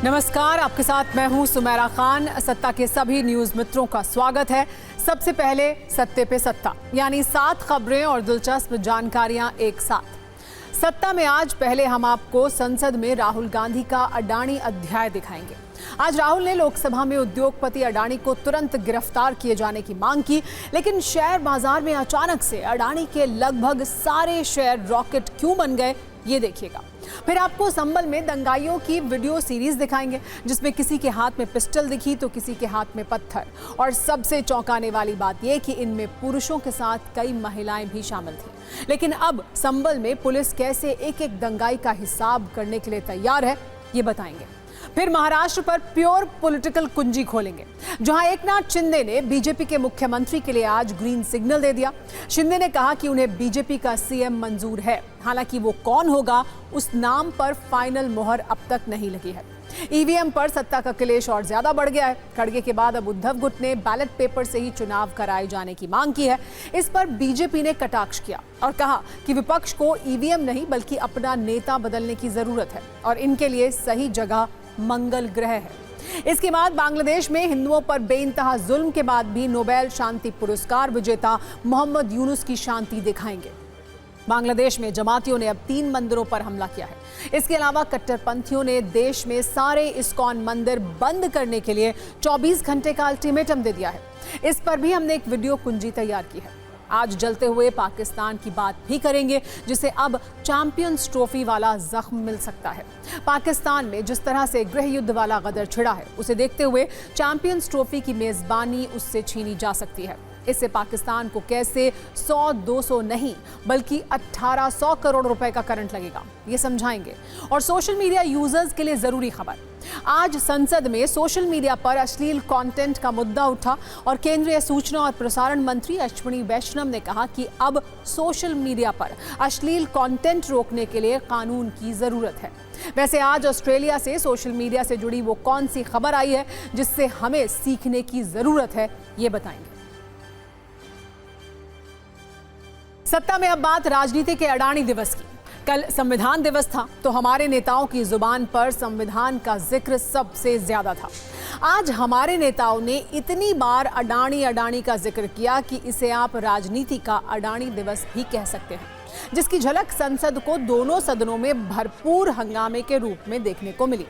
नमस्कार, आपके साथ मैं हूं सुमेरा खान। सत्ता के सभी न्यूज मित्रों का स्वागत है। सबसे पहले सत्ते पे सत्ता, यानी 7 खबरें और दिलचस्प जानकारियां एक साथ। सत्ता में आज पहले हम आपको संसद में राहुल गांधी का अडानी अध्याय दिखाएंगे। आज राहुल ने लोकसभा में उद्योगपति अडानी को तुरंत गिरफ्तार किए जाने की मांग की, लेकिन शेयर बाजार में अचानक से अडानी के लगभग सारे शेयर रॉकेट क्यों बन गए, ये देखिएगा। फिर आपको संभल में दंगाइयों की वीडियो सीरीज दिखाएंगे, जिसमें किसी के हाथ में पिस्टल दिखी तो किसी के हाथ में पत्थर। और सबसे चौंकाने वाली बात यह कि इनमें पुरुषों के साथ कई महिलाएं भी शामिल थीं। लेकिन अब संभल में पुलिस कैसे एक एक दंगाई का हिसाब करने के लिए तैयार है, ये बताएंगे। फिर महाराष्ट्र पर प्योर पॉलिटिकल कुंजी खोलेंगे, जहां एकनाथ शिंदे ने बीजेपी के मुख्यमंत्री के लिए आज ग्रीन सिग्नल दे दिया। शिंदे ने कहा कि उन्हें बीजेपी का सीएम मंजूर है, हालांकि वो कौन होगा उस नाम पर फाइनल मोहर अब तक नहीं लगी है। ईवीएम पर सत्ता का क्लेश और ज्यादा बढ़ गया है। खड़गे के बाद अब उद्धव गुट ने बैलेट पेपर से ही चुनाव कराए जाने की मांग की है। इस पर बीजेपी ने कटाक्ष किया और कहा कि विपक्ष को ईवीएम नहीं बल्कि अपना नेता बदलने की जरूरत है और इनके लिए सही जगह मंगल ग्रह है। इसके बाद बांग्लादेश में हिंदुओं पर बेइंतहा जुल्म के बाद भी नोबेल शांति पुरस्कार विजेता मोहम्मद यूनुस की शांति दिखाएंगे। बांग्लादेश में जमातियों ने अब 3 मंदिरों पर हमला किया है। इसके अलावा कट्टरपंथियों ने देश में सारे इस्कॉन मंदिर बंद करने के लिए 24 घंटे का अल्टीमेटम दे दिया है। इस पर भी हमने एक वीडियो कुंजी तैयार की है। आज जलते हुए पाकिस्तान की बात भी करेंगे, जिसे अब चैंपियंस ट्रॉफी वाला जख्म मिल सकता है। पाकिस्तान में जिस तरह से गृह युद्ध वाला गदर छिड़ा है, उसे देखते हुए चैंपियंस ट्रॉफी की मेजबानी उससे छीनी जा सकती है। इससे पाकिस्तान को कैसे 100-200 नहीं बल्कि 1800 करोड़ रुपए का करंट लगेगा, ये समझाएंगे। और सोशल मीडिया यूजर्स के लिए जरूरी खबर, आज संसद में सोशल मीडिया पर अश्लील कंटेंट का मुद्दा उठा और केंद्रीय सूचना और प्रसारण मंत्री अश्विनी वैष्णव ने कहा कि अब सोशल मीडिया पर अश्लील कंटेंट रोकने के लिए कानून की जरूरत है। वैसे आज ऑस्ट्रेलिया से सोशल मीडिया से जुड़ी वो कौन सी खबर आई है जिससे हमें सीखने की जरूरत है, ये बताएंगे। सत्ता में अब बात राजनीति के अडानी दिवस की। कल संविधान दिवस था, तो हमारे नेताओं की जुबान पर संविधान का जिक्र सबसे ज्यादा था। आज हमारे नेताओं ने इतनी बार अडानी का जिक्र किया कि इसे आप राजनीति का अडानी दिवस भी कह सकते हैं, जिसकी झलक संसद को दोनों सदनों में भरपूर हंगामे के रूप में देखने को मिली।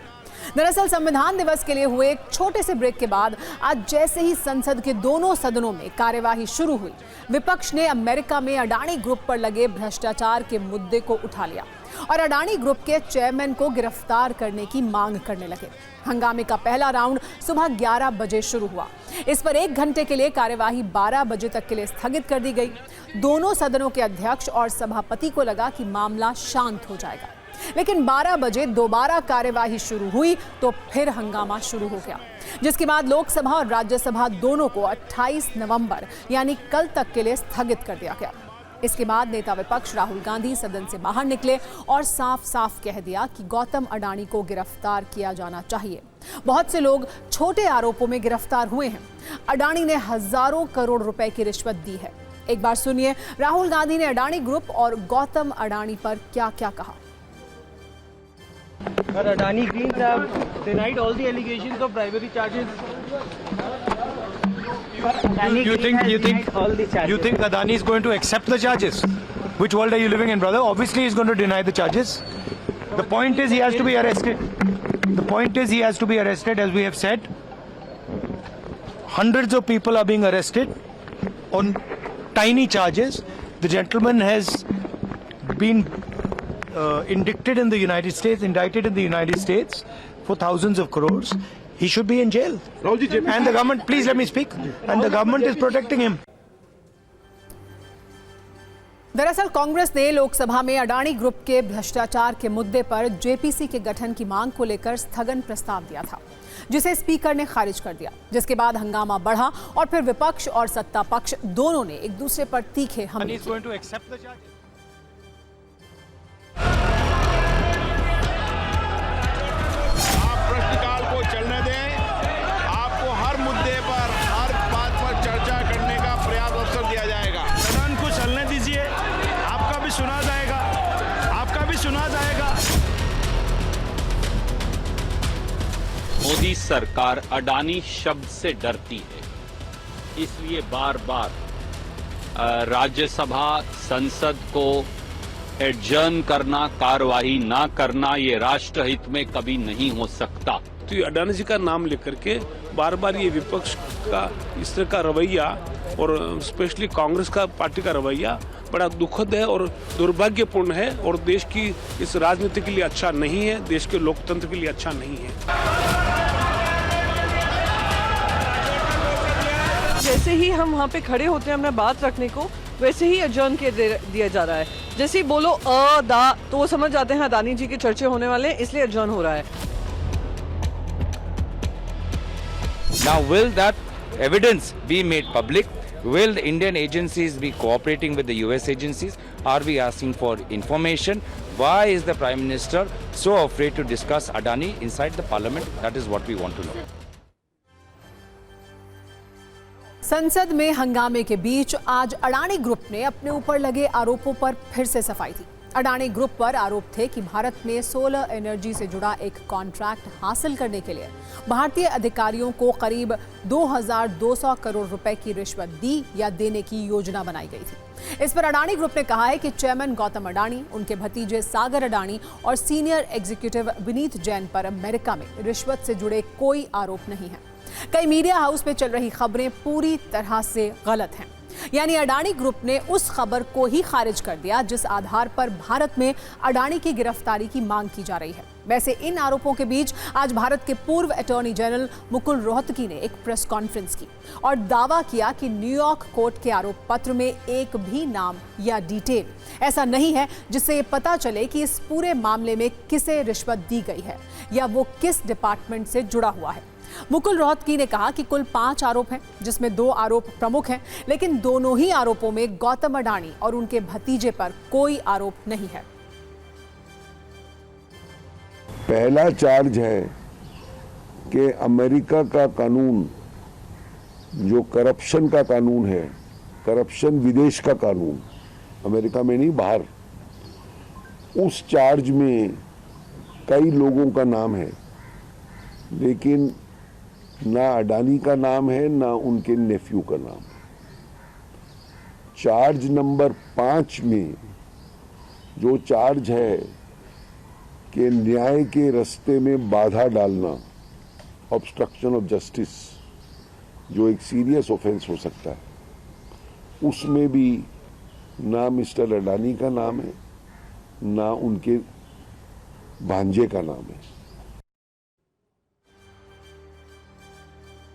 दरअसल संविधान दिवस के लिए हुए एक छोटे से ब्रेक के बाद आज जैसे ही संसद के दोनों सदनों में कार्यवाही शुरू हुई, विपक्ष ने अमेरिका में अडानी ग्रुप पर लगे भ्रष्टाचार के मुद्दे को उठा लिया और अडानी ग्रुप के चेयरमैन को गिरफ्तार करने की मांग करने लगे। हंगामे का पहला राउंड सुबह 11 बजे शुरू हुआ। इस पर 1 घंटे के लिए कार्यवाही 12 बजे तक के लिए स्थगित कर दी गई। दोनों सदनों के अध्यक्ष और सभापति को लगा कि मामला शांत हो जाएगा, लेकिन 12 बजे दोबारा कार्यवाही शुरू हुई तो फिर हंगामा शुरू हो गया, जिसके बाद लोकसभा और राज्यसभा दोनों को 28 नवंबर यानी कल तक के लिए स्थगित कर दिया गया। इसके बाद नेता विपक्ष राहुल गांधी सदन से बाहर निकले और साफ साफ कह दिया कि गौतम अडानी को गिरफ्तार किया जाना चाहिए। बहुत से लोग छोटे आरोपों में गिरफ्तार हुए हैं। अडानी ने हजारों करोड़ रुपए की रिश्वत दी है। एक बार सुनिए राहुल गांधी ने अडानी ग्रुप और गौतम अडानी पर क्या क्या कहा। But Adani Greens have denied all the allegations of bribery charges. You think Adani is going to accept the charges? Which world are you living in, brother? Obviously, he's going to deny the charges. The point is, he has to be arrested. The point is, he has to be arrested, as we have said. Hundreds of people are being arrested on tiny charges. The gentleman has been indicted in the United States for thousands of crores. He should be in jail. And the government, please let me speak. And the government is protecting him. दरअसल कांग्रेस ने लोकसभा में Adani group के भ्रष्टाचार के मुद्दे पर JPC के गठन की मांग को लेकर स्थगन प्रस्ताव दिया था, जिसे स्पीकर ने खारिज कर दिया, जिसके बाद हंगामा बढ़ा और फिर विपक्ष और सत्ता पक्ष दोनों ने एक दूसरे पर तीखे हमले किए। चलने दें, आपको हर मुद्दे पर, हर बात पर चर्चा करने का पर्याप्त अवसर दिया जाएगा। सदन को चलने दीजिए, आपका भी सुना जाएगा। मोदी सरकार अडानी शब्द से डरती है, इसलिए बार बार राज्यसभा संसद को एडजर्न करना, कार्यवाही ना करना, ये राष्ट्रहित में कभी नहीं हो सकता। तो ये अडानी जी का नाम लेकर के बार बार ये विपक्ष का इस तरह का रवैया और स्पेशली कांग्रेस का पार्टी का रवैया बड़ा दुखद है और दुर्भाग्यपूर्ण है और देश की इस राजनीति के लिए अच्छा नहीं है, देश के लोकतंत्र के लिए अच्छा नहीं है। जैसे ही हम वहाँ पे खड़े होते हैं अपना बात रखने को, वैसे ही adjourn दिया जा रहा है। जैसे ही बोलो दा तो वो समझ जाते हैं अडानी जी के चर्चे होने वाले हैं, इसलिए adjourn हो रहा है। Now will that evidence be made public? Will the Indian agencies be cooperating with the US agencies? Are we asking for information? Why is the Prime Minister so afraid to discuss Adani inside the Parliament? That is what we want to know. संसद में हंगामे के बीच आज Adani group ने अपने ऊपर लगे आरोपों पर फिर से सफाई दी। अडानी ग्रुप पर आरोप थे कि भारत में सोलर एनर्जी से जुड़ा एक कॉन्ट्रैक्ट हासिल करने के लिए भारतीय अधिकारियों को करीब 2200 करोड़ रुपए की रिश्वत दी या देने की योजना बनाई गई थी। इस पर अडानी ग्रुप ने कहा है कि चेयरमैन गौतम अडानी, उनके भतीजे सागर अडानी और सीनियर एग्जीक्यूटिव विनीत जैन पर अमेरिका में रिश्वत से जुड़े कोई आरोप नहीं है। कई मीडिया हाउस में चल रही खबरें पूरी तरह से गलत हैं। यानी अडानी ग्रुप ने उस खबर को ही खारिज कर दिया जिस आधार पर भारत में अडानी की गिरफ्तारी की मांग की जा रही है। वैसे इन आरोपों के बीच आज भारत के पूर्व अटॉर्नी जनरल मुकुल रोहतगी ने एक प्रेस कॉन्फ्रेंस की और दावा किया कि न्यूयॉर्क कोर्ट के आरोप पत्र में एक भी नाम या डिटेल ऐसा नहीं है जिससे ये पता चले कि इस पूरे मामले में किसे रिश्वत दी गई है या वो किस डिपार्टमेंट से जुड़ा हुआ है। मुकुल रोहतगी ने कहा कि कुल 5 आरोप हैं, जिसमें 2 आरोप प्रमुख हैं, लेकिन दोनों ही आरोपों में गौतम अडानी और उनके भतीजे पर कोई आरोप नहीं है। पहला चार्ज है कि अमेरिका का कानून जो करप्शन का कानून है, करप्शन विदेश का कानून, अमेरिका में नहीं बाहर, उस चार्ज में कई लोगों का नाम है, लेकिन ना अडानी का नाम है ना उनके नेफ्यू का नाम है। चार्ज नंबर 5 में जो चार्ज है कि न्याय के रास्ते में बाधा डालना, ऑब्स्ट्रक्शन ऑफ जस्टिस, जो एक सीरियस ऑफेंस हो सकता है, उसमें भी ना मिस्टर अडानी का नाम है ना उनके भांजे का नाम है।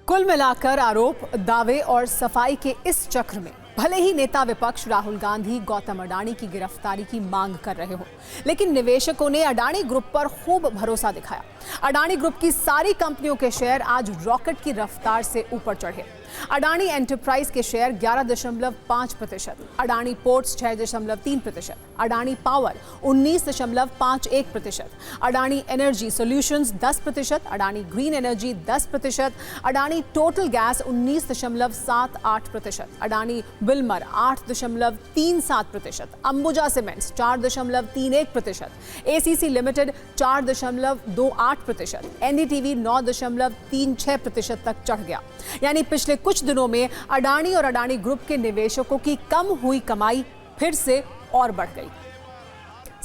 कुल मिलाकर आरोप, दावे और सफाई के इस चक्र में भले ही नेता विपक्ष राहुल गांधी गौतम अडानी की गिरफ्तारी की मांग कर रहे हो, लेकिन निवेशकों ने अडानी ग्रुप पर खूब भरोसा दिखाया। अडानी ग्रुप की सारी कंपनियों के शेयर आज रॉकेट की रफ्तार से ऊपर चढ़े। अडानी एंटरप्राइज के share 11.5%, Adani ports 6.3%, Adani power 19.51%, Adani energy solutions 10%, Adani green energy 10%, Adani total gas 19.78%, Adani Wilmer 8.37%, Ambuja cements 4.31%, ACC limited 4.28%, NDTV 9.36% तक चढ़ गया। यानी पिछले कुछ दिनों में अडानी और अडानी ग्रुप के निवेशकों की कम हुई कमाई फिर से और बढ़ गई।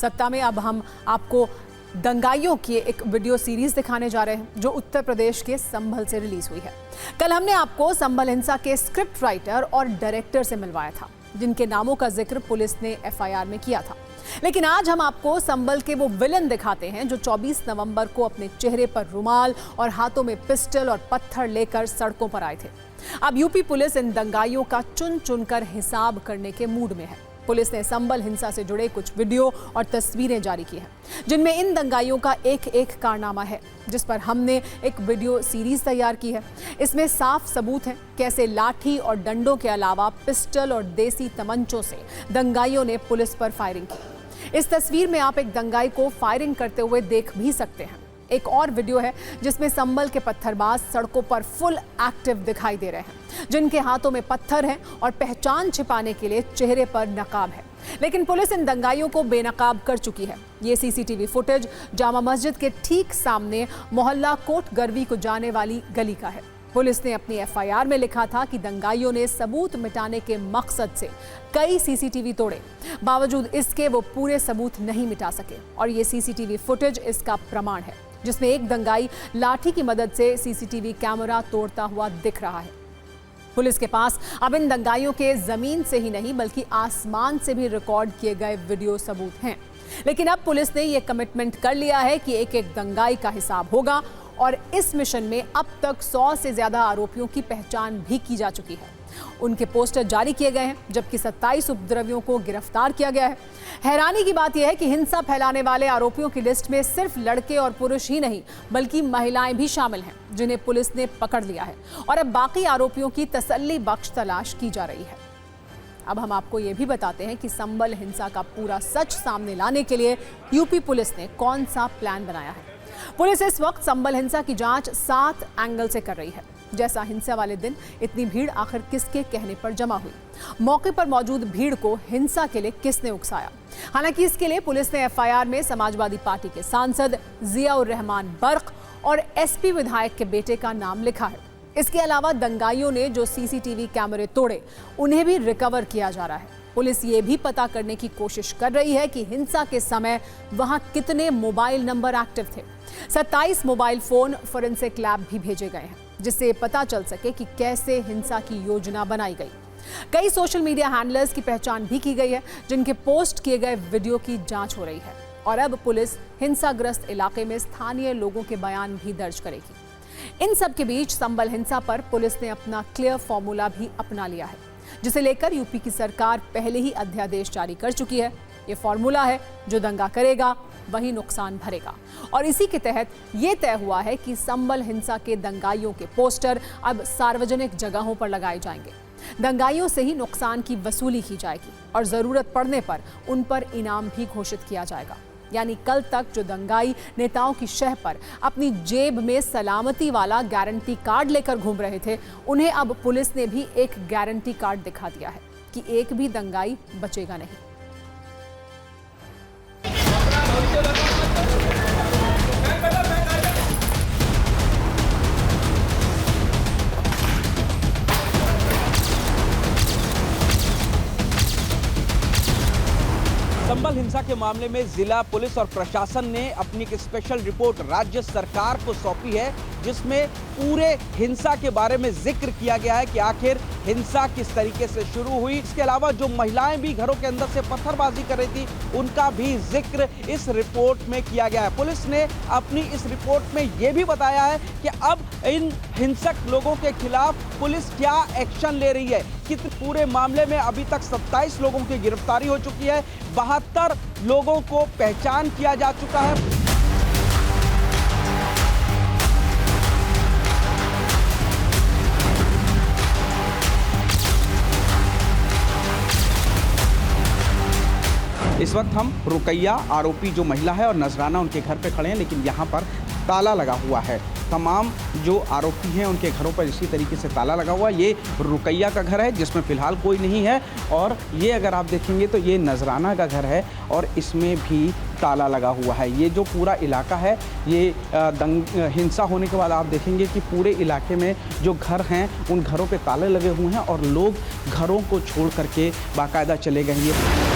सत्ता में अब हम आपको दंगाइयों की एक वीडियो सीरीज दिखाने जा रहे हैं जो उत्तर प्रदेश के संभल से रिलीज हुई है। कल हमने आपको संभल हिंसा के स्क्रिप्ट राइटर और डायरेक्टर से मिलवाया था, जिनके नामों का जिक्र पुलिस ने एफआईआर में किया था। लेकिन आज हम आपको संभल के वो विलन दिखाते हैं जो 24 नवंबर को अपने चेहरे पर रुमाल और हाथों में पिस्टल और पत्थर लेकर सड़कों पर आए थे। अब यूपी पुलिस इन दंगाइयों का चुन चुनकर हिसाब करने के मूड में है। पुलिस ने संभल हिंसा से जुड़े कुछ वीडियो और तस्वीरें जारी की हैं, जिनमें इन दंगाइयों का एक एक कारनामा है, जिस पर हमने एक वीडियो सीरीज तैयार की है। इसमें साफ सबूत हैं कैसे लाठी और डंडों के अलावा पिस्टल और देसी तमंचों से दंगाइयों ने पुलिस पर फायरिंग की। इस तस्वीर में आप एक दंगाई को फायरिंग करते हुए देख भी सकते हैं। एक और वीडियो है जिसमें संभल के पत्थरबाज सड़कों पर फुल एक्टिव दिखाई दे रहे हैं, जिनके हाथों में पत्थर हैं और पहचान छिपाने के लिए चेहरे पर नकाब है। लेकिन पुलिस इन दंगाइयों को बेनकाब कर चुकी है। ये सीसीटीवी फुटेज जामा मस्जिद के ठीक सामने मोहल्ला कोट गरवी को जाने वाली गली का है। पुलिस ने अपनी एफआईआर में लिखा था कि दंगाइयों ने सबूत मिटाने के मकसद से कई सीसीटीवी तोड़े, बावजूद इसके वो पूरे सबूत नहीं मिटा सके और ये सीसीटीवी फुटेज इसका प्रमाण है, जिसमें एक दंगाई लाठी की मदद से सीसीटीवी कैमरा तोड़ता हुआ दिख रहा है। पुलिस के पास अब इन दंगाइयों के जमीन से ही नहीं बल्कि आसमान से भी रिकॉर्ड किए गए वीडियो सबूत हैं। लेकिन अब पुलिस ने यह कमिटमेंट कर लिया है कि एक एक दंगाई का हिसाब होगा और इस मिशन में अब तक 100 से ज्यादा आरोपियों की पहचान भी की जा चुकी है। उनके पोस्टर जारी किए गए हैं, जबकि 27 उपद्रवियों को गिरफ्तार किया गया है। हैरानी की बात यह है कि हिंसा फैलाने वाले आरोपियों की लिस्ट में सिर्फ लड़के और पुरुष ही नहीं बल्कि महिलाएं भी शामिल हैं, जिन्हें पुलिस ने पकड़ लिया है और अब बाकी आरोपियों की तसल्ली बख्श तलाश की जा रही है। अब हम आपको ये भी बताते हैं कि संभल हिंसा का पूरा सच सामने लाने के लिए यूपी पुलिस ने कौन सा प्लान बनाया है। पुलिस इस वक्त संभल हिंसा की जांच 7 एंगल से कर रही है। जैसा हिंसा वाले दिन इतनी भीड़ आखिर किसके कहने पर जमा हुई, मौके पर मौजूद भीड़ को हिंसा के लिए किसने उकसाया। हालांकि इसके लिए पुलिस ने एफआईआर में समाजवादी पार्टी के सांसद जियाउर रहमान बर्क और एसपी विधायक के बेटे का नाम लिखा है। इसके अलावा दंगाइयों ने जो सीसीटीवी कैमरे तोड़े उन्हें भी रिकवर किया जा रहा है। पुलिस ये भी पता करने की कोशिश कर रही है कि हिंसा के समय वहां कितने मोबाइल नंबर एक्टिव थे। 27 मोबाइल फोन फोरेंसिक लैब भी भेजे गए हैं, जिससे पता चल सके कि कैसे हिंसा की योजना बनाई गई। कई सोशल मीडिया हैंडलर्स की पहचान भी की गई है, जिनके पोस्ट किए गए वीडियो की जांच हो रही है और अब पुलिस हिंसाग्रस्त इलाके में स्थानीय लोगों के बयान भी दर्ज करेगी। इन सब के बीच संभल हिंसा पर पुलिस ने अपना क्लियर फॉर्मूला भी अपना लिया है, जिसे लेकर यूपी की सरकार पहले ही अध्यादेश जारी कर चुकी है। ये फॉर्मूला है, जो दंगा करेगा वही नुकसान भरेगा और इसी के तहत ये तय हुआ है कि संभल हिंसा के दंगाइयों के पोस्टर अब सार्वजनिक जगहों पर लगाए जाएंगे। दंगाइयों से ही नुकसान की वसूली की जाएगी और जरूरत पड़ने पर उन पर इनाम भी घोषित किया जाएगा। यानी कल तक जो दंगाई नेताओं की शह पर अपनी जेब में सलामती वाला गारंटी कार्ड लेकर घूम रहे थे, उन्हें अब पुलिस ने भी एक गारंटी कार्ड दिखा दिया है कि एक भी दंगाई बचेगा नहीं। संभल हिंसा के मामले में जिला पुलिस और प्रशासन ने अपनी एक स्पेशल रिपोर्ट राज्य सरकार को सौंपी है, जिसमें पूरे हिंसा के बारे में जिक्र किया गया है कि आखिर हिंसा किस तरीके से शुरू हुई। इसके अलावा जो महिलाएं भी घरों के अंदर से पत्थरबाजी कर रही थी, उनका भी जिक्र इस रिपोर्ट में किया गया है। पुलिस ने अपनी इस रिपोर्ट में यह भी बताया है कि अब इन हिंसक लोगों के खिलाफ पुलिस क्या एक्शन ले रही है। पूरे मामले में अभी तक 27 लोगों की गिरफ्तारी हो चुकी है, 72 लोगों को पहचान किया जा चुका है। इस वक्त हम रुकैया आरोपी जो महिला है और नजराना उनके घर पे खड़े हैं, लेकिन यहाँ पर ताला लगा हुआ है। तमाम जो आरोपी हैं उनके घरों पर इसी तरीके से ताला लगा हुआ है। ये रुकैया का घर है जिसमें फिलहाल कोई नहीं है, और ये अगर आप देखेंगे तो ये नजराना का घर है और इसमें भी ताला लगा हुआ है। ये जो पूरा इलाका है, ये हिंसा होने के बाद आप देखेंगे कि पूरे इलाके में जो घर हैं उन घरों पे ताले लगे हुए हैं और लोग घरों को छोड़ करके बाकायदा चले गए हैं।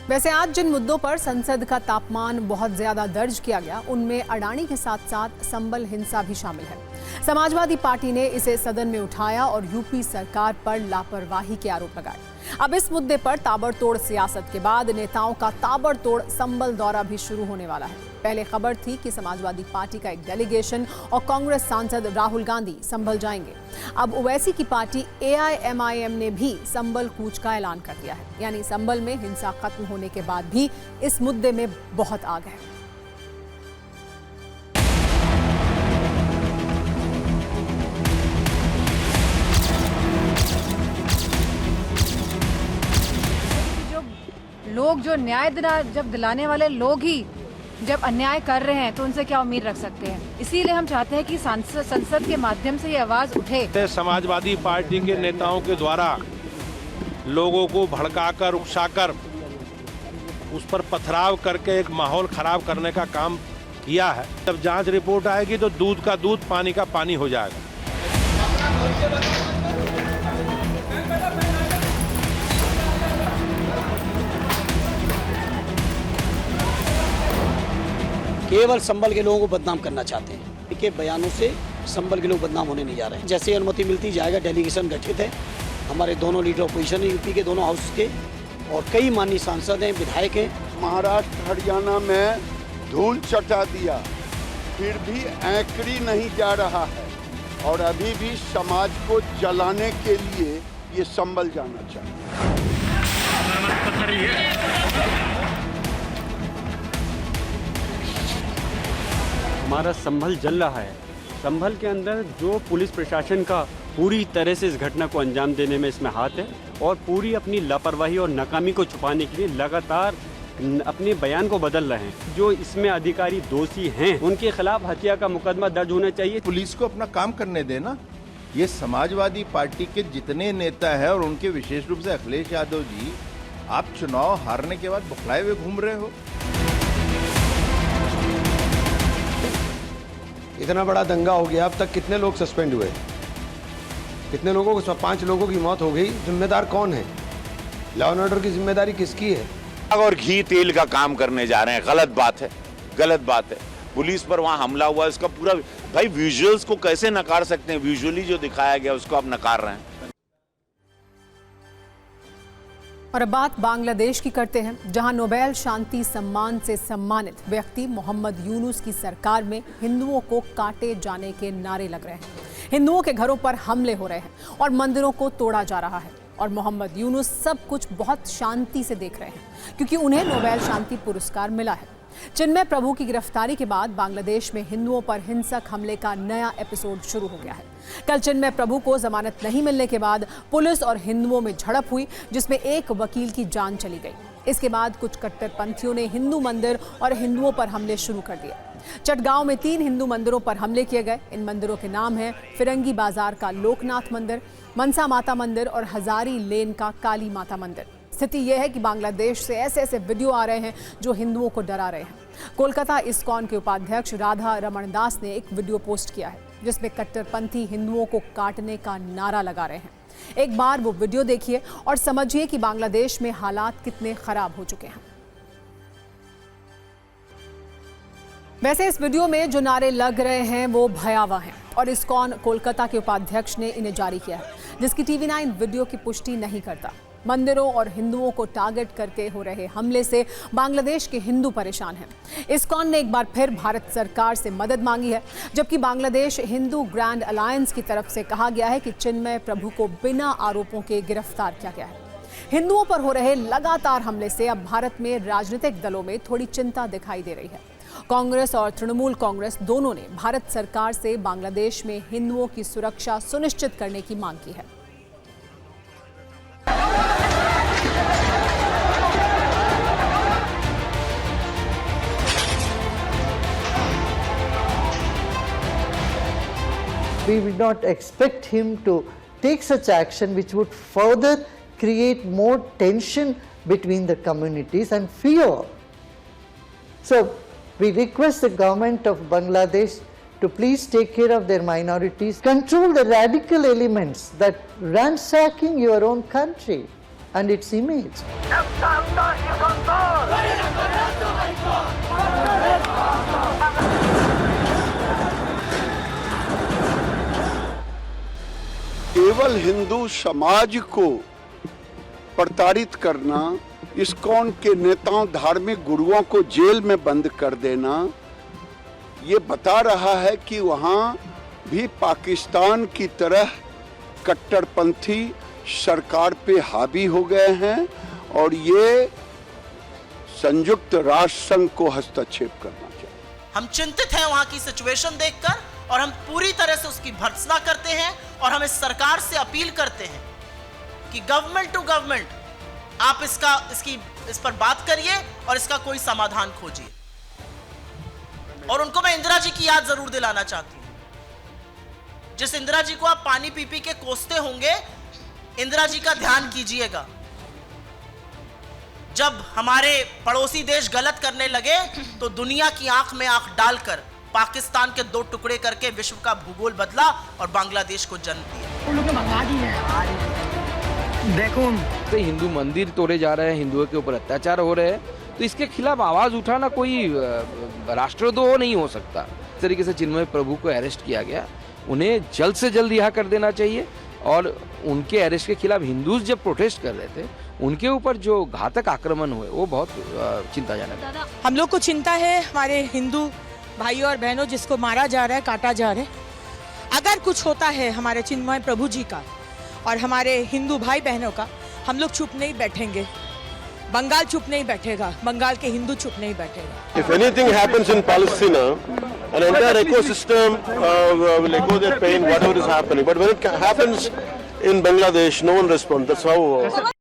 वैसे आज जिन मुद्दों पर संसद का तापमान बहुत ज्यादा दर्ज किया गया, उनमें अडानी के साथ साथ संभल हिंसा भी शामिल है। समाजवादी पार्टी ने इसे सदन में उठाया और यूपी सरकार पर लापरवाही के आरोप लगाए। अब इस मुद्दे पर ताबड़तोड़ सियासत के बाद नेताओं का ताबड़तोड़ संभल दौरा भी शुरू होने वाला है। पहले खबर थी कि समाजवादी पार्टी का एक डेलीगेशन और कांग्रेस सांसद राहुल गांधी संभल जाएंगे। अब ओवैसी की पार्टी AIMIM ने भी संभल कूच का ऐलान कर दिया है। यानी संभल में हिंसा खत्म होने के बाद भी इस मुद्दे में बहुत आग है। लोग जो न्याय जब दिलाने वाले लोग ही जब अन्याय कर रहे हैं तो उनसे क्या उम्मीद रख सकते हैं। इसीलिए हम चाहते हैं कि संसद के माध्यम से ये आवाज उठे। समाजवादी पार्टी के नेताओं के द्वारा लोगों को भड़काकर उकसाकर उस पर पथराव करके एक माहौल खराब करने का काम किया है। जब जांच रिपोर्ट आएगी तो दूध का दूध पानी का पानी हो जाएगा। केवल संभल के लोगों को बदनाम करना चाहते हैं। इनके बयानों से संभल के लोग बदनाम होने नहीं जा रहे हैं। जैसे अनुमति मिलती जाएगा, डेलीगेशन गठित है, हमारे दोनों लीडर ऑपोजिशन है यूपी के दोनों हाउस के, और कई माननीय सांसद हैं, विधायक हैं। महाराष्ट्र हरियाणा में धूल चटा दिया, फिर भी एंकड़ी नहीं जा रहा है और अभी भी समाज को जलाने के लिए ये संभल जाना चाहिए। हमारा संभल जल रहा है। संभल के अंदर जो पुलिस प्रशासन का पूरी तरह से इस घटना को अंजाम देने में इसमें हाथ है और पूरी अपनी लापरवाही और नाकामी को छुपाने के लिए लगातार अपने बयान को बदल रहे हैं। जो इसमें अधिकारी दोषी हैं उनके खिलाफ हत्या का मुकदमा दर्ज होना चाहिए। पुलिस को अपना काम करने देना। ये समाजवादी पार्टी के जितने नेता हैं और उनके विशेष रूप से अखिलेश यादव जी, आप चुनाव हारने के बाद बौखलाए हुए घूम रहे हो। इतना बड़ा दंगा हो गया, अब तक कितने लोग सस्पेंड हुए, कितने लोगों को, 5 लोगों की मौत हो गई। जिम्मेदार कौन है? लॉ एंड ऑर्डर की जिम्मेदारी किसकी है? और घी तेल का काम करने जा रहे हैं। गलत बात है, गलत बात है। पुलिस पर वहां हमला हुआ, इसका पूरा भाई विजुअल्स को कैसे नकार सकते हैं? विजुअली जो दिखाया गया उसको आप नकार रहे हैं। और अब बात बांग्लादेश की करते हैं, जहां नोबेल शांति सम्मान से सम्मानित व्यक्ति मोहम्मद यूनुस की सरकार में हिंदुओं को काटे जाने के नारे लग रहे हैं। हिंदुओं के घरों पर हमले हो रहे हैं और मंदिरों को तोड़ा जा रहा है। और मोहम्मद यूनुस सब कुछ बहुत शांति से देख रहे हैं क्योंकि उन्हें नोबेल शांति पुरस्कार मिला है। चिन्मय प्रभु की गिरफ्तारी के बाद बांग्लादेश में हिंदुओं पर हिंसक हमले का नया एपिसोड शुरू हो गया है। कल चिन्मय प्रभु को जमानत नहीं मिलने के बाद पुलिस और हिंदुओं में झड़प हुई, जिसमें एक वकील की जान चली गई। इसके बाद कुछ कट्टरपंथियों ने हिंदू मंदिर और हिंदुओं पर हमले शुरू कर दिए। चटगांव में 3 हिंदू मंदिरों पर हमले किए गए। इन मंदिरों के नाम हैं फिरंगी बाजार का लोकनाथ मंदिर, मनसा माता मंदिर और हजारी लेन का काली माता मंदिर। स्थिति यह है कि बांग्लादेश से ऐसे वीडियो आ रहे हैं जो हिंदुओं को डरा रहे हैं। कोलकाता इस्कॉन के उपाध्यक्ष राधा रमण दास ने एक वीडियो पोस्ट किया है जिसमें कट्टरपंथी हिंदुओं को काटने का नारा लगा रहे हैं। एक बार वो वीडियो देखिए और समझिए कि बांग्लादेश में हालात कितने खराब हो चुके हैं। वैसे इस वीडियो में जो नारे लग रहे हैं वो भयावह हैं और इस्कॉन कोलकाता के उपाध्यक्ष ने इन्हें जारी किया है, जिसकी TV9 वीडियो की पुष्टि नहीं करता। मंदिरों और हिंदुओं को टारगेट करके हो रहे हमले से बांग्लादेश के हिंदू परेशान हैं। इस्कॉन ने एक बार फिर भारत सरकार से मदद मांगी है, जबकि बांग्लादेश हिंदू ग्रैंड अलायंस की तरफ से कहा गया है कि चिन्मय प्रभु को बिना आरोपों के गिरफ्तार किया गया है। हिंदुओं पर हो रहे लगातार हमले से अब भारत में राजनीतिक दलों में थोड़ी चिंता दिखाई दे रही है। कांग्रेस और तृणमूल कांग्रेस दोनों ने भारत सरकार से बांग्लादेश में हिंदुओं की सुरक्षा सुनिश्चित करने की मांग की है। We would not expect him to take such action which would further create more tension between the communities and fear. So we request the government of Bangladesh to please take care of their minorities, control the radical elements that ransacking your own country and its image. केवल हिंदू समाज को प्रताड़ित करना, ISKCON के नेताओं धार्मिक गुरुओं को जेल में बंद कर देना, ये बता रहा है कि वहाँ भी पाकिस्तान की तरह कट्टरपंथी सरकार पे हावी हो गए हैं और ये संयुक्त राष्ट्र संघ को हस्तक्षेप करना चाहिए। हम चिंतित हैं वहाँ की सिचुएशन देखकर और हम पूरी तरह से उसकी भर्त्सना करते हैं और हम इस सरकार से अपील करते हैं कि गवर्नमेंट टू गवर्नमेंट आप इसकी इस पर बात करिए और इसका कोई समाधान खोजिए। और उनको मैं इंदिरा जी की याद जरूर दिलाना चाहती हूं। जिस इंदिरा जी को आप पानी पी पी के कोसते होंगे, इंदिरा जी का ध्यान कीजिएगा। जब हमारे पड़ोसी देश गलत करने लगे तो दुनिया की आंख में आंख डालकर पाकिस्तान के 2 टुकड़े करके विश्व का भूगोल बदला और बांग्लादेश को जन्म दिया। देखो, तो हिंदू मंदिर तोड़े जा रहे हैं, हिंदुओं के ऊपर अत्याचार हो रहे हैं, तो इसके खिलाफ आवाज उठाना कोई राष्ट्रद्रोह नहीं हो सकता। इस तरीके से चिन्मय प्रभु को अरेस्ट किया गया, उन्हें जल्द से जल्द रिहा कर देना चाहिए। और उनके अरेस्ट के खिलाफ हिंदूज जब प्रोटेस्ट कर रहे थे, उनके ऊपर जो घातक आक्रमण हुए वो बहुत चिंताजनक है। हम लोग को चिंता है हमारे हिंदू भाइयों और बहनों जिसको मारा जा रहा है, काटा जा रहा है। अगर कुछ होता है हमारे चिन्मय प्रभु जी का और हमारे हिंदू भाई बहनों का, हम लोग चुप नहीं बैठेंगे। बंगाल चुप नहीं बैठेगा, बंगाल के हिंदू चुप नहीं बैठेगा। If anything happens in Palestine, an entire ecosystem will echo their pain, whatever is happening. But when it happens in Bangladesh, no one responds. That's how.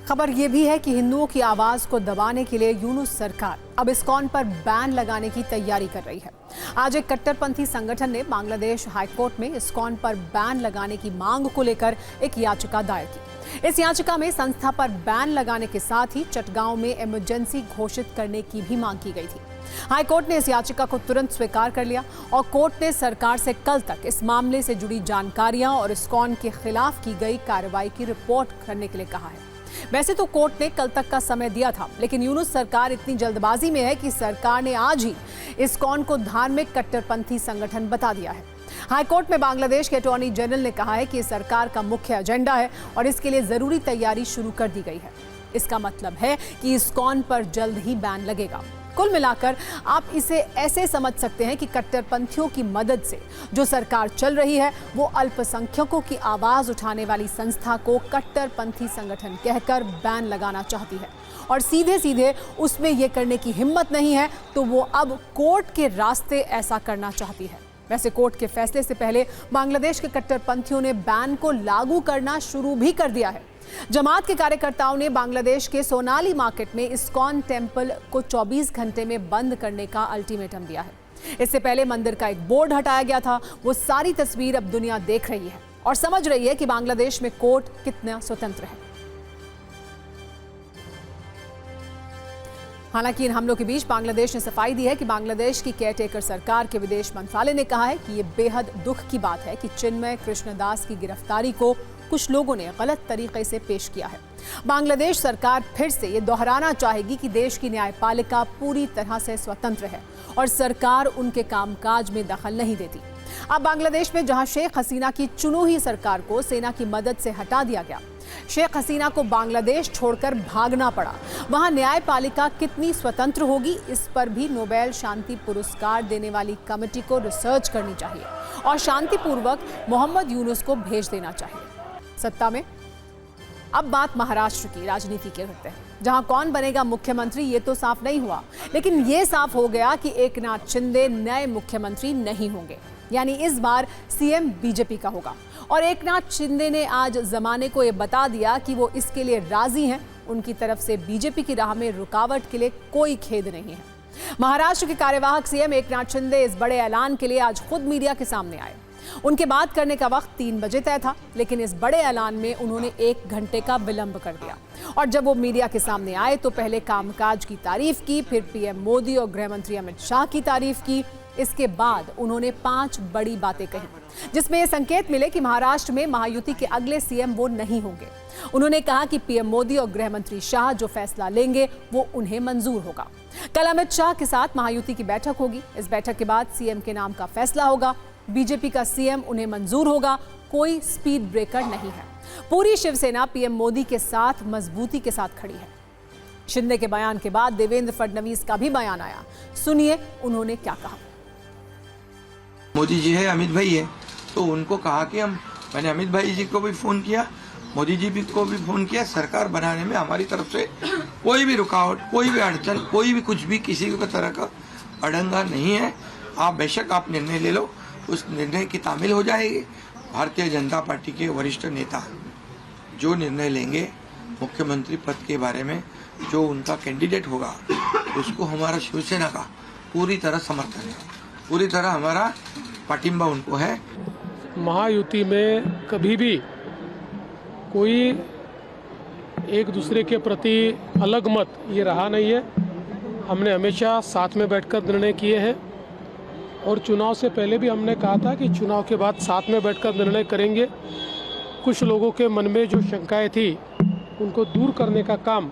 खबर यह भी है कि हिंदुओं की आवाज को दबाने के लिए यूनुस सरकार अब इस्कॉन पर बैन लगाने की तैयारी कर रही है। आज एक कट्टरपंथी संगठन ने बांग्लादेश हाईकोर्ट में इस्कॉन पर बैन लगाने की मांग को लेकर एक याचिका दायर की। इस याचिका में संस्था पर बैन लगाने के साथ ही चटगांव में इमरजेंसी घोषित करने की भी मांग की गई थी। हाईकोर्ट ने इस याचिका को तुरंत स्वीकार कर लिया और कोर्ट ने सरकार से कल तक इस मामले से जुड़ी जानकारियां और इस्कॉन के खिलाफ की गई कार्रवाई की रिपोर्ट करने के लिए कहा है। वैसे तो कोर्ट ने कल तक का समय दिया था, लेकिन यूनुस सरकार इतनी जल्दबाजी में है कि सरकार ने आज ही इस्कॉन को धार्मिक कट्टरपंथी संगठन बता दिया है। हाईकोर्ट में बांग्लादेश के अटॉर्नी जनरल ने कहा है कि सरकार का मुख्य एजेंडा है और इसके लिए जरूरी तैयारी शुरू कर दी गई है। इसका मतलब है कि इस्कॉन पर जल्द ही बैन लगेगा। कुल मिलाकर आप इसे ऐसे समझ सकते हैं कि कट्टरपंथियों की मदद से जो सरकार चल रही है वो अल्पसंख्यकों की आवाज उठाने वाली संस्था को कट्टरपंथी संगठन कहकर बैन लगाना चाहती है और सीधे सीधे उसमें यह करने की हिम्मत नहीं है तो वो अब कोर्ट के रास्ते ऐसा करना चाहती है। वैसे कोर्ट के फैसले से पहले बांग्लादेश के कट्टरपंथियों ने बैन को लागू करना शुरू भी कर दिया है। जमात के कार्यकर्ताओं ने बांग्लादेश के सोनाली मार्केट में इस्कॉन टेम्पल को 24 घंटे में बंद करने का अल्टीमेटम दिया है। इससे पहले मंदिर का एक बोर्ड हटाया गया था। वो सारी तस्वीर अब दुनिया देख रही है और समझ रही है कि बांग्लादेश में कोर्ट कितना स्वतंत्र है। हालांकि इन हमलों के बीच बांग्लादेश ने सफाई दी है कि बांग्लादेश की केयरटेकर सरकार के विदेश मंत्रालय ने कहा है कि ये बेहद दुख की बात है कि चिन्मय कृष्णदास की गिरफ्तारी को कुछ लोगों ने गलत तरीके से पेश किया है। बांग्लादेश सरकार फिर से ये दोहराना चाहेगी कि देश की न्यायपालिका पूरी तरह से स्वतंत्र है और सरकार उनके कामकाज में दखल नहीं देती। अब बांग्लादेश में जहां शेख हसीना की चुनी हुई सरकार को सेना की मदद से हटा दिया गया, शेख हसीना को बांग्लादेश छोड़कर भागना पड़ा, वहां न्यायपालिका कितनी स्वतंत्र होगी इस पर भी नोबेल शांति पुरस्कार देने वाली कमेटी को रिसर्च करनी चाहिए और शांतिपूर्वक मोहम्मद यूनुस को भेज देना चाहिए। सत्ता में अब बात महाराष्ट्र की राजनीति के करते हैं, जहां कौन बनेगा मुख्यमंत्री ये तो साफ नहीं हुआ, लेकिन ये साफ हो गया कि एकनाथ शिंदे नए मुख्यमंत्री नहीं होंगे। यानी इस बार सीएम बीजेपी का होगा और एकनाथ शिंदे ने आज जमाने को ये बता दिया कि वो इसके लिए राजी हैं। उनकी तरफ से बीजेपी की राह में रुकावट के लिए कोई खेद नहीं है। महाराष्ट्र के कार्यवाहक सीएम एकनाथ शिंदे इस बड़े ऐलान के लिए आज खुद मीडिया के सामने आए। उनके बात करने का वक्त 3 बजे तय था, लेकिन इस बड़े ऐलान में उन्होंने 1 घंटे का विलंब कर दिया और जब वो मीडिया के सामने आए तो पहले कामकाज की तारीफ की, फिर पीएम मोदी और गृह मंत्री अमित शाह की तारीफ की। इसके बाद उन्होंने 5 बड़ी बातें कही, जिसमें ये संकेत मिले कि महाराष्ट्र में महायुति के अगले सीएम वो नहीं होंगे। उन्होंने कहा कि पीएम मोदी और गृह मंत्री शाह जो फैसला लेंगे वो उन्हें मंजूर होगा। कल अमित शाह के साथ महायुति की बैठक होगी। इस बैठक के बाद सीएम के नाम का फैसला होगा। बीजेपी का सीएम उन्हें मंजूर होगा, कोई स्पीड ब्रेकर नहीं है। पूरी शिवसेना पीएम मोदी के साथ मजबूती के साथ खड़ी है। शिंदे के बयान के बाद देवेंद्र फडणवीस का भी बयान आया, सुनिए उन्होंने क्या कहा। मोदी जी है, अमित भाई है, तो उनको कहा कि मैंने अमित भाई जी को भी फोन किया, मोदी जी को भी फोन किया। सरकार बनाने में हमारी तरफ से कोई भी रुकावट, कोई भी अड़चन, कोई भी कुछ भी किसी भी तरह का अड़ंगा नहीं है। आप बेशक आप निर्णय ले लो, उस निर्णय की तामील हो जाएगी। भारतीय जनता पार्टी के वरिष्ठ नेता जो निर्णय लेंगे मुख्यमंत्री पद के बारे में जो उनका कैंडिडेट होगा उसको हमारा शिवसेना का पूरी तरह समर्थन है, पूरी तरह हमारा पाटिंबा उनको है। महायुति में कभी भी कोई एक दूसरे के प्रति अलग मत ये रहा नहीं है। हमने हमेशा साथ में बैठकर निर्णय किए हैं और चुनाव से पहले भी हमने कहा था कि चुनाव के बाद साथ में बैठकर निर्णय करेंगे। कुछ लोगों के मन में जो शंकाएं थी उनको दूर करने का काम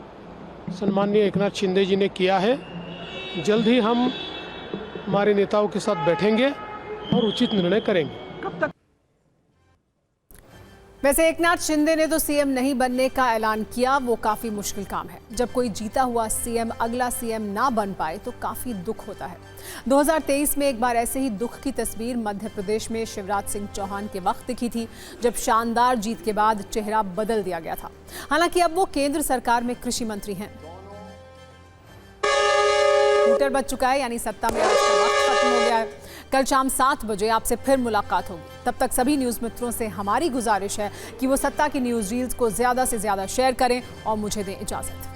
सन्माननीय एकनाथ शिंदे जी ने किया है। जल्द ही हम हमारे नेताओं के साथ बैठेंगे और उचित निर्णय करेंगे। वैसे एकनाथ शिंदे ने तो सीएम नहीं बनने का ऐलान किया, वो काफी मुश्किल काम है। जब कोई जीता हुआ सीएम अगला सीएम ना बन पाए तो काफी दुख होता है। 2023 में एक बार ऐसे ही दुख की तस्वीर मध्य प्रदेश में शिवराज सिंह चौहान के वक्त दिखी थी, जब शानदार जीत के बाद चेहरा बदल दिया गया था। हालांकि अब वो केंद्र सरकार में कृषि मंत्री हैं। स्कूटर बच चुका है, यानी सत्ता में आज का वक्त खत्म हो गया है। कल शाम 7 बजे आपसे फिर मुलाकात होगी। तब तक सभी न्यूज़ मित्रों से हमारी गुजारिश है कि वो सत्ता की न्यूज़ रील्स को ज़्यादा से ज़्यादा शेयर करें और मुझे दें इजाज़त।